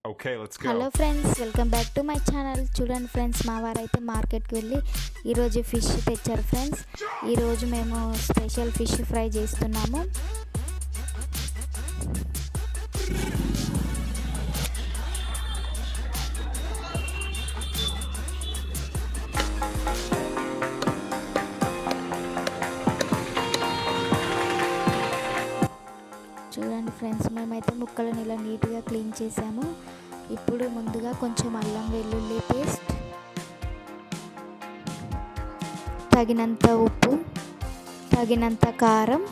Okay, let's go. Hello friends, welcome back to my channel. చూడండి friends, మా వారైతే మార్కెట్కి వెళ్ళి ఈరోజు ఫిష్ తెచ్చారు ఫ్రెండ్స్. ఈరోజు మేము స్పెషల్ ఫిష్ ఫ్రై చేస్తున్నాము. చూడండి ఫ్రెండ్స్, మేమైతే ముక్కలను ఇలా నీట్గా క్లీన్ చేసాము. ఇప్పుడు ముందుగా కొంచెం అల్లం వెల్లుల్లి పేస్ట్, తగినంత ఉప్పు, తగినంత కారం,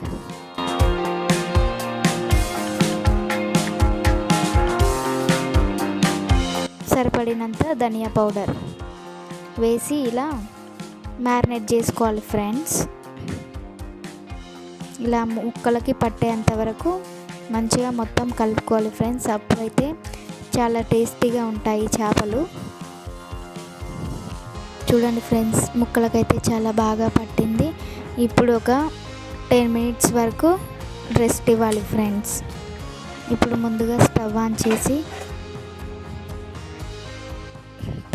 సరిపడినంత ధనియా పౌడర్ వేసి ఇలా మ్యారినేట్ చేసుకోవాలి ఫ్రెండ్స్. ఇలా ముక్కలకి పట్టేంత వరకు మంచిగా మొత్తం కలుపుకోవాలి ఫ్రెండ్స్. అప్పుడైతే చాలా టేస్టీగా ఉంటాయి చేపలు. చూడండి ఫ్రెండ్స్, ముక్కలకైతే చాలా బాగా పట్టింది. ఇప్పుడు ఒక 10 మినిట్స్ వరకు రెస్ట్ ఇవ్వాలి ఫ్రెండ్స్. ఇప్పుడు ముందుగా స్టవ్ ఆన్ చేసి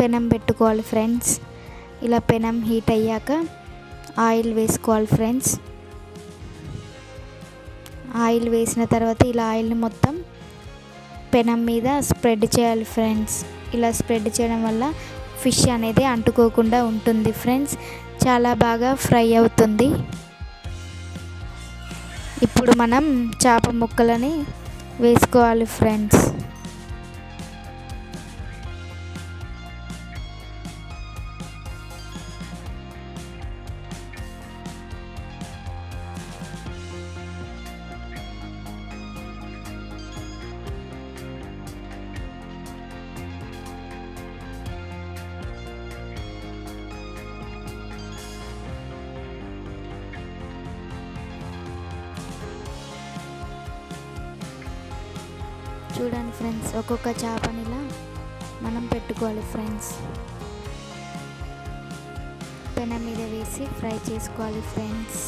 పెనం పెట్టుకోవాలి ఫ్రెండ్స్. ఇలా పెనం హీట్ అయ్యాక ఆయిల్ వేసుకోవాలి ఫ్రెండ్స్. ఆయిల్ వేసిన తర్వాత ఇలా ఆయిల్ని మొత్తం పెనం మీద స్ప్రెడ్ చేయాలి ఫ్రెండ్స్. ఇలా స్ప్రెడ్ చేయడం వల్ల ఫిష్ అనేది అంటుకోకుండా ఉంటుంది ఫ్రెండ్స్. చాలా బాగా ఫ్రై అవుతుంది. ఇప్పుడు మనం చేప ముక్కలని వేసుకోవాలి ఫ్రెండ్స్. చూడండి ఫ్రెండ్స్, ఒక్కొక్క చేపనిలా మనం పెట్టుకోవాలి ఫ్రెండ్స్. పెనం మీద వేసి ఫ్రై చేసుకోవాలి ఫ్రెండ్స్.